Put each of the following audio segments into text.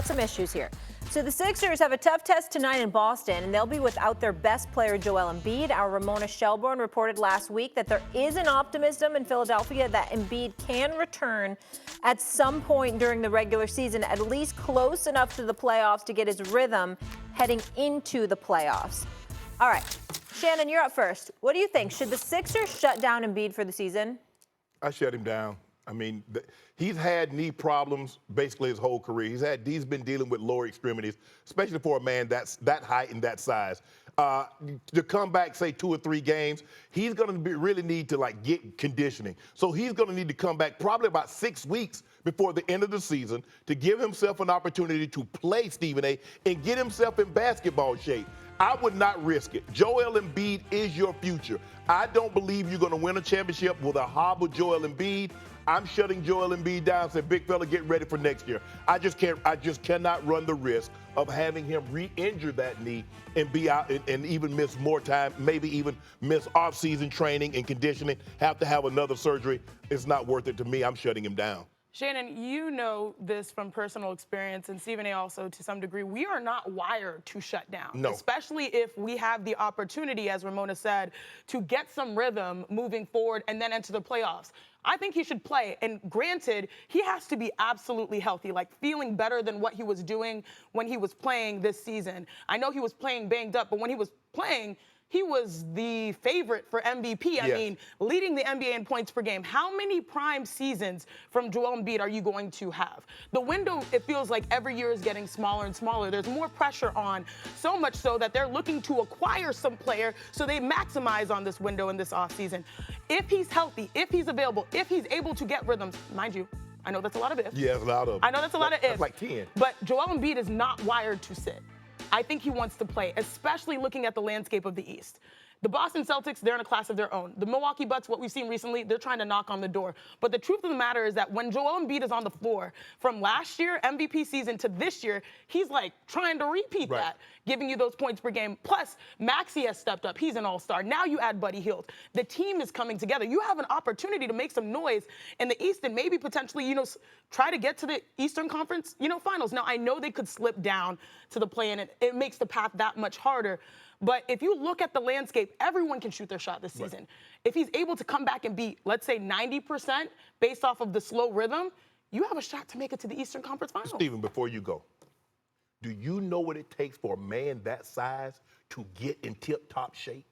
got some issues here. So the Sixers have a tough test tonight in Boston, and they'll be without their best player, Joel Embiid. Our Ramona Shelburne reported last week that there is an optimism in Philadelphia that Embiid can return at some point during the regular season, at least close enough to the playoffs to get his rhythm heading into the playoffs. All right, Shannon, you're up first. What do you think? Should the Sixers shut down Embiid for the season? I shut him down. I mean, he's had knee problems basically his whole career. He's been dealing with lower extremities, especially for a man that's that height and that size. To come back, say 2 or 3 games, he's going to really need to get conditioning. So he's going to need to come back probably about 6 weeks before the end of the season to give himself an opportunity to play Stephen A. and get himself in basketball shape. I would not risk it. Joel Embiid is your future. I don't believe you're going to win a championship with a hobble Joel Embiid. I'm shutting Joel Embiid down and say, big fella, get ready for next year. I just cannot run the risk of having him re-injure that knee and be out and even miss more time, maybe even miss off-season training and conditioning, have to have another surgery. It's not worth it to me. I'm shutting him down. Shannon, you know this from personal experience, and Stephen A. also to some degree. We are not wired to shut down, no. Especially if we have the opportunity, as Ramona said, to get some rhythm moving forward and then enter the playoffs. I think he should play, and granted, he has to be absolutely healthy, feeling better than what he was doing when he was playing this season. I know he was playing banged up, but when he was playing, he was the favorite for MVP. I mean, leading the NBA in points per game. How many prime seasons from Joel Embiid are you going to have? The window, it feels like every year is getting smaller and smaller. There's more pressure on, so much so that they're looking to acquire some player so they maximize on this window in this offseason. If he's healthy, if he's available, if he's able to get rhythms, mind you, I know that's a lot of ifs. Yeah, it's a lot of. I know that's a lot of ifs. That's like 10. But Joel Embiid is not wired to sit. I think he wants to play, especially looking at the landscape of the East. The Boston Celtics, they're in a class of their own. The Milwaukee Bucks, what we've seen recently, they're trying to knock on the door. But the truth of the matter is that when Joel Embiid is on the floor, from last year, MVP season, to this year, he's trying to repeat that, giving you those points per game. Plus, Maxey has stepped up. He's an all-star. Now you add Buddy Hield. The team is coming together. You have an opportunity to make some noise in the East and maybe potentially, try to get to the Eastern Conference, finals. Now, I know they could slip down to the play-in, and it makes the path that much harder. But if you look at the landscape, everyone can shoot their shot this season. If he's able to come back and be, let's say, 90% based off of the slow rhythm, you have a shot to make it to the Eastern Conference Finals. Stephen, before you go, do you know what it takes for a man that size to get in tip-top shape?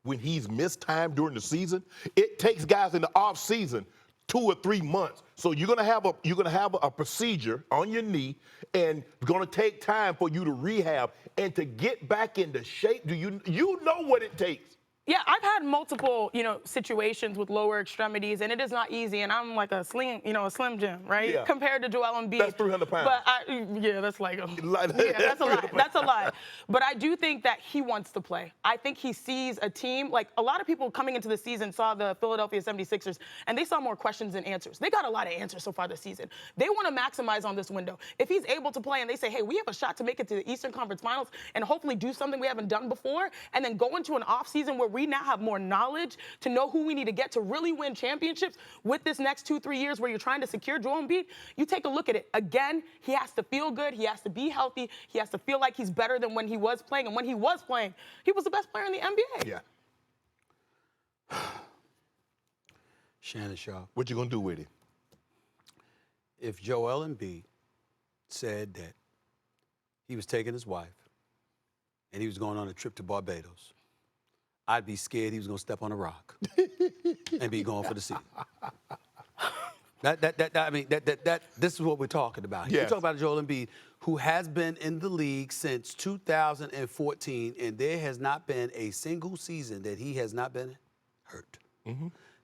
When he's missed time during the season, it takes guys in the off season 2 or 3 months. So you're gonna have a procedure on your knee, and it's gonna take time for you to rehab and to get back into shape. Do you know what it takes? Yeah, I've had multiple, situations with lower extremities, and it is not easy. And I'm like a Slim Jim, right? Yeah. Compared to Joel Embiid. That's 300 pounds. But that's that's a lot. That's a lot. But I do think that he wants to play. I think he sees a team, a lot of people coming into the season saw the Philadelphia 76ers, and they saw more questions than answers. They got a lot of answers so far this season. They want to maximize on this window. If he's able to play and they say, hey, we have a shot to make it to the Eastern Conference Finals and hopefully do something we haven't done before, and then go into an offseason where we now have more knowledge to know who we need to get to really win championships with this next 2-3 years where you're trying to secure Joel Embiid, you take a look at it. Again, he has to feel good. He has to be healthy. He has to feel like he's better than when he was playing. And when he was playing, he was the best player in the NBA. Yeah. Shannon Sharpe. What you gonna do with it? If Joel Embiid said that he was taking his wife and he was going on a trip to Barbados, I'd be scared he was going to step on a rock and be gone for the season. This is what we're talking about. Yes. We're talking about Joel Embiid, who has been in the league since 2014, and there has not been a single season that he has not been hurt.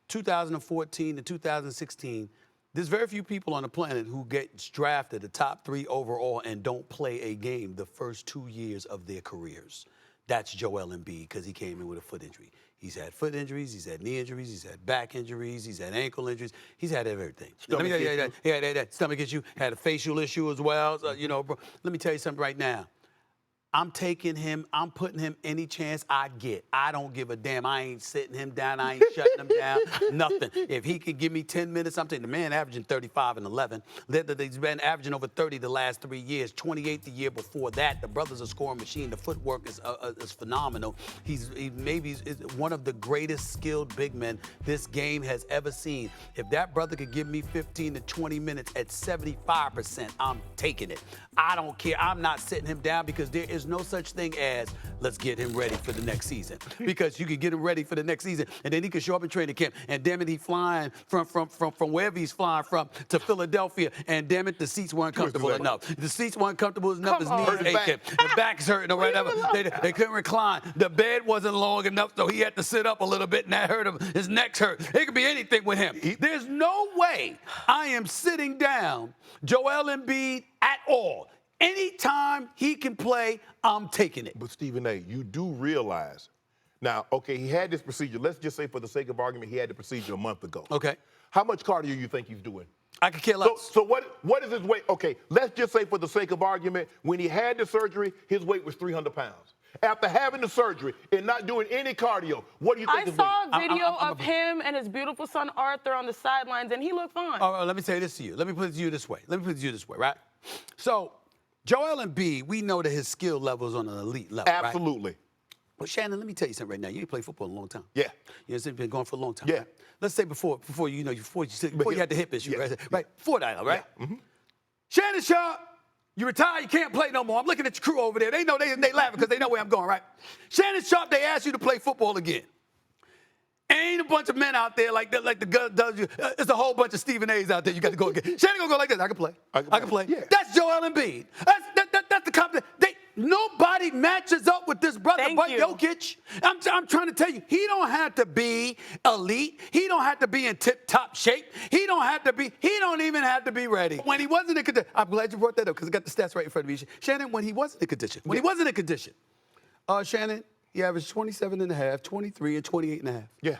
2014 to 2016, there's very few people on the planet who get drafted the top 3 overall and don't play a game the first 2 years of their careers. That's Joel Embiid because he came in with a foot injury. He's had foot injuries, he's had knee injuries, he's had back injuries, he's had ankle injuries. He's had everything. Let me tell you, he had that stomach issue, had a facial issue as well. So, let me tell you something right now. I'm taking him. I'm putting him any chance I get. I don't give a damn. I ain't sitting him down. I ain't shutting him down. Nothing. If he could give me 10 minutes, I'm taking the man averaging 35 and 11. He's been averaging over 30 the last 3 years, 28 the year before that. The brother's a scoring machine. The footwork is phenomenal. He's maybe one of the greatest skilled big men this game has ever seen. If that brother could give me 15 to 20 minutes at 75%, I'm taking it. I don't care. I'm not sitting him down because there is no such thing as let's get him ready for the next season. Because you can get him ready for the next season, and then he can show up in training camp, and damn it, he's flying from wherever he's flying from to Philadelphia, and damn it, the seats weren't comfortable enough. The seats weren't comfortable enough. His knees aching, the back's hurting or whatever. They couldn't recline. The bed wasn't long enough, so he had to sit up a little bit, and that hurt him. His neck's hurt. It could be anything with him. There's no way I am sitting down Joel Embiid at all. Anytime he can play, I'm taking it. But Stephen A., you do realize, now, okay, he had this procedure. Let's just say for the sake of argument, he had the procedure a month ago. Okay. How much cardio you think he's doing? I could care less. So what is his weight? Okay, let's just say for the sake of argument, when he had the surgery, his weight was 300 pounds. After having the surgery and not doing any cardio, what do you think? I saw a video of him and his beautiful son Arthur on the sidelines, and he looked fine. All right, let me say this to you. Let me put it to you this way. Right? So, Joel Embiid, we know that his skill level is on an elite level, Absolutely. Right? Well, Shannon, let me tell you something right now. You ain't played football in a long time. Yeah. You know, you've been going for a long time. Yeah. Right? Let's say before you had the hip issue, yeah. right? Before that, right? Yeah. Mm-hmm. Shannon Sharpe, you retired, you can't play no more. I'm looking at your crew over there. They know they laughing because they know where I'm going, right? Shannon Sharpe, they asked you to play football again. Ain't a bunch of men out there like the gun does you. It's a whole bunch of Stephen A's out there. You got to go again. Shannon gonna go like this. I can play. I can play. Yeah. That's Joel Embiid. That's the company. Nobody matches up with this brother but Jokic. I'm trying to tell you, he don't have to be elite. He don't have to be in tip-top shape. He don't even have to be ready. When he wasn't in condition, I'm glad you brought that up because I got the stats right in front of me. Shannon, when he wasn't in condition, Shannon, he averaged 27.5, 23, and 28.5. Yeah.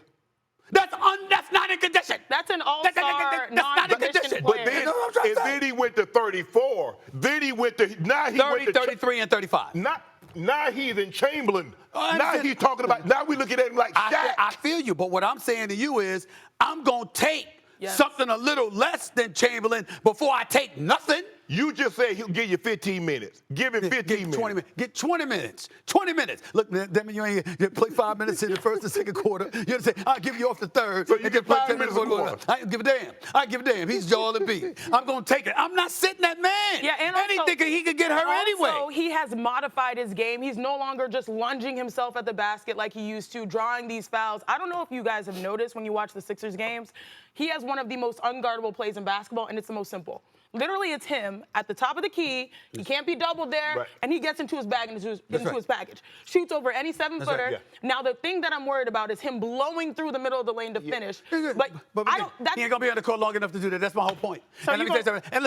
That's not in condition. That's an all-star, non-condition But player. then he went to 34. Then he went to 30, 33, and 35. Now he's in Chamberlain. Now he's talking about. Now we looking at him like Shaq. I feel you, but what I'm saying to you is, I'm gonna take something a little less than Chamberlain before I take nothing. You just said he'll give you 15 minutes. Give him 15 minutes. 20 minutes. Get 20 minutes. 20 minutes. Look, damn it, you ain't play 5 minutes in the first and second quarter. You understand? I'll give you off the third. So you get 5 minutes a quarter. I don't give a damn. I give a damn. He's Joel Embiid. I'm going to take it. I'm not sitting that man. Yeah, and anything he could get hurt anyway. Also, he has modified his game. He's no longer just lunging himself at the basket like he used to, drawing these fouls. I don't know if you guys have noticed when you watch the Sixers games, he has one of the most unguardable plays in basketball, and it's the most simple. Literally, it's him at the top of the key. He can't be doubled there, and he gets into his bag and into his package. Shoots over any 7-footer. Right, yeah. Now, the thing that I'm worried about is him blowing through the middle of the lane to finish. But I don't. He ain't gonna be on the court long enough to do that. That's my whole point. So and let me tell you something. And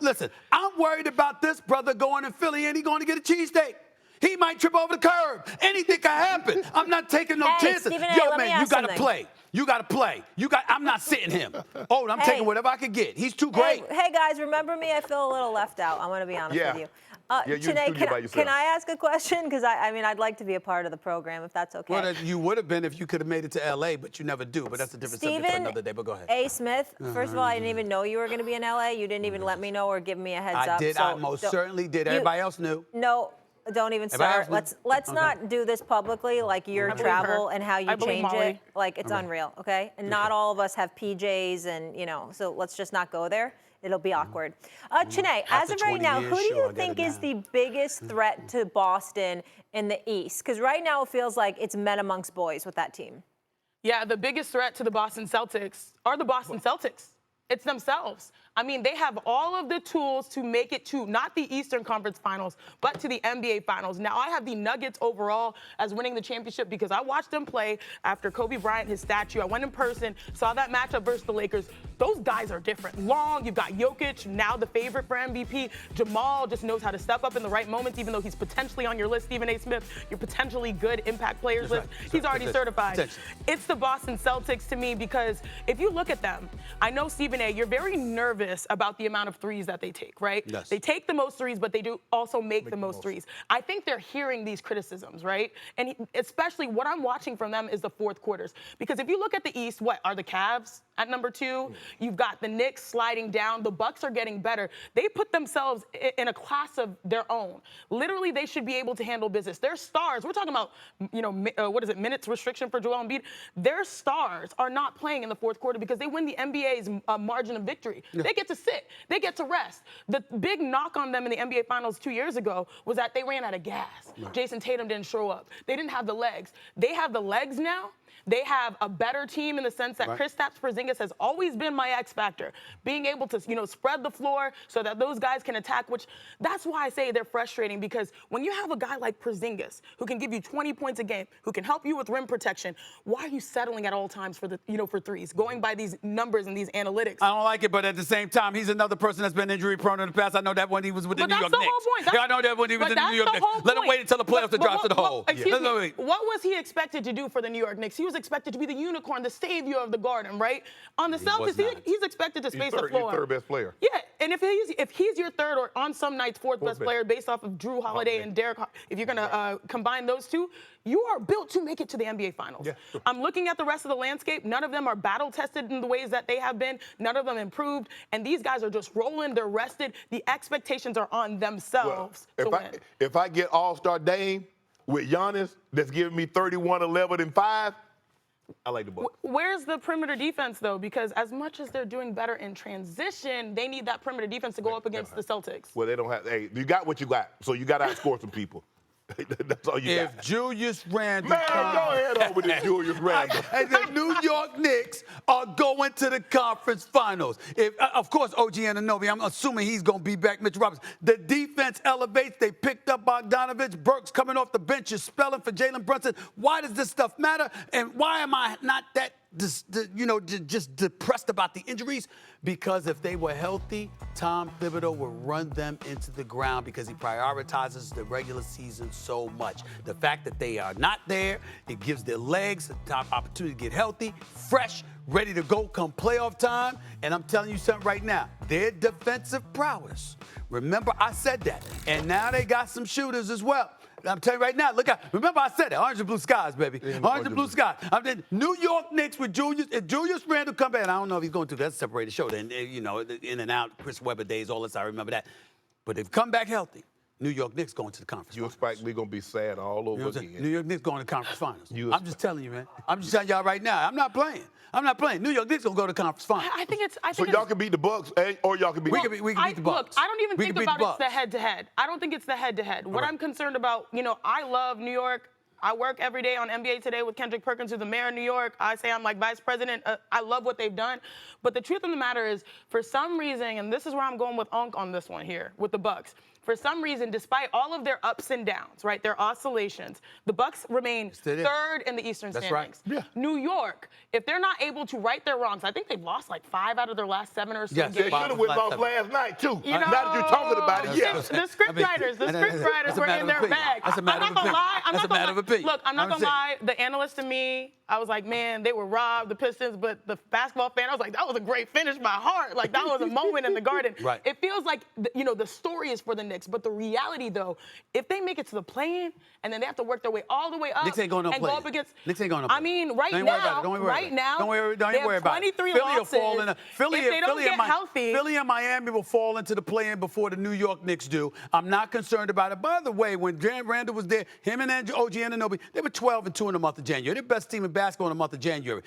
listen. I'm worried about this brother going to Philly and he going to get a cheesesteak. He might trip over the curb. Anything can happen. I'm not taking no chances. Stephen A., Yo, man, you got to play. You got to play. I'm not sitting him. Oh, I'm taking whatever I could get. He's too great. Hey, guys, remember me? I feel a little left out. I'm going to be honest with you. Chiney, can I ask a question? Because, I'd like to be a part of the program, if that's okay. Well, you would have been if you could have made it to L.A., but you never do. But that's a different subject for another day. But go ahead. A. Smith, first of all, I didn't even know you were going to be in L.A. You didn't even let me know or give me a heads up. I did. I most certainly did. Everybody else knew. No. Don't even start. Let's not do this publicly, like your travel and how you change it. Like, it's unreal, okay? And not all of us have PJs and, so let's just not go there. It'll be awkward. Chiney, as of right now, who do you think is the biggest threat to Boston in the East? Because right now it feels like it's men amongst boys with that team. Yeah, the biggest threat to the Boston Celtics are the Boston Celtics. It's themselves. I mean, they have all of the tools to make it to not the Eastern Conference Finals, but to the NBA Finals. Now, I have the Nuggets overall as winning the championship because I watched them play after Kobe Bryant, his statue. I went in person, saw that matchup versus the Lakers. Those guys are different. Long, you've got Jokic, now the favorite for MVP. Jamal just knows how to step up in the right moments, even though he's potentially on your list. Stephen A. Smith, your potentially good impact players list. He's already certified. It's the Boston Celtics to me because if you look at them, I know, Stephen A., you're very nervous nervous about the amount of threes that they take, right? Yes. They take the most threes, but they do also make the most threes. I think they're hearing these criticisms, right? And especially what I'm watching from them is the fourth quarters. Because if you look at the East, what are the Cavs at number 2? You've got the Knicks sliding down. The Bucks are getting better. They put themselves in a class of their own. Literally, they should be able to handle business. Their stars, we're talking about, what is it, minutes restriction for Joel Embiid. Their stars are not playing in the fourth quarter because they win the NBA's margin of victory. Yeah. They get to sit. They get to rest. The big knock on them in the NBA Finals 2 years ago was that they ran out of gas. Right. Jason Tatum didn't show up. They didn't have the legs. They have the legs now. They have a better team in the sense that Kristaps Porzingis has always been my X factor. Being able to, spread the floor so that those guys can attack, which that's why I say they're frustrating, because when you have a guy like Porzingis who can give you 20 points a game, who can help you with rim protection, why are you settling at all times for for threes, going by these numbers and these analytics? I don't like it, but at the same time, he's another person that's been injury prone in the past. I know that when he was with the New York Knicks. But that's the whole point. Yeah, I know that when he was in the New York Knicks. Let him wait until the playoffs to drop to the hole. Excuse me. What was he expected to do for the New York Knicks? He was expected to be the unicorn, the savior of the garden, right? On the Celtics, he's expected to space the floor. He's third best player. Yeah, and if he's your third or on some nights fourth best player based off of Drew Holiday and Derek, if you're gonna combine those two, you are built to make it to the NBA Finals. Yeah. I'm looking at the rest of the landscape. None of them are battle tested in the ways that they have been. None of them improved, and these guys are just rolling. They're rested. The expectations are on themselves to win. If I get All-Star Dame with Giannis, that's giving me 31, 11, and 5. I like the Bucks. Where's the perimeter defense, though? Because as much as they're doing better in transition, they need that perimeter defense to go up against the Celtics. Well, they don't have. Hey, you got what you got, so you got to outscore some people. That's all you got. If Julius Randle, man, go ahead on with this Julius Randle. And the New York Knicks are going to the conference finals. Of course, OG Anunoby, I'm assuming he's going to be back. Mitch Roberts. The defense elevates. They picked up Bogdanovich. Burks coming off the bench is spelling for Jalen Brunson. Why does this stuff matter? And why am I not that just depressed about the injuries? Because if they were healthy, Tom Thibodeau would run them into the ground because he prioritizes the regular season so much. The fact that they are not there, it gives their legs a top opportunity to get healthy, fresh, ready to go come playoff time. And I'm telling you something right now, their defensive prowess. Remember, I said that. And now they got some shooters as well. I'm telling you right now, look out. Remember I said that. Orange and blue skies, baby. Yeah, orange and blue skies. I'm the New York Knicks with Julius. If Julius Randle come back, and I don't know if he's going to. That's a separated show. Then, the in and out, Chris Webber days, all this, I remember that. But if come back healthy, New York Knicks going to the conference finals. You expect we're going to be sad all over again. New York Knicks going to the conference finals. I'm just telling you, man. I'm just telling y'all right now. I'm not playing. New York Knicks going to go to the conference finals. I think so y'all can beat the Bucks, or y'all can beat we can beat the Bucks. Look, I don't even think about it's the head-to-head. I don't think it's the head-to-head. What I'm concerned about, I love New York. I work every day on NBA Today with Kendrick Perkins, who's the mayor of New York. I say I'm like vice president. I love what they've done. But the truth of the matter is, for some reason, and this is where I'm going with Unc on this one here, with the Bucks. For some reason, despite all of their ups and downs, right, their oscillations, the Bucks remain third in the Eastern standings. Right. Yeah. New York, if they're not able to right their wrongs, I think they've lost like 5 out of their last 7 or so games. They should have went off last night, too. Now that you're talking about it, yes. The scriptwriters were in their bag. That's a matter of opinion. That's a matter of opinion. Look, I'm not going to lie. The analyst and me, I was like, man, they were robbed, the Pistons, but the basketball fan, I was like, that was a great finish by heart. Like, that was a moment in the Garden. Right. It feels like, the story is for the Knicks, but the reality, though, if they make it to the play-in and then they have to work their way all the way up Knicks ain't going no and play. go up against, Knicks ain't going no play. I mean, right don't now, don't worry about it. 23 losses. If they don't get healthy. Philly and Miami will fall into the play-in before the New York Knicks do. I'm not concerned about it. By the way, when Randle was there, him and OG Anunoby, they were 12-2 in the month of January. They're the best team in basketball in the month of January.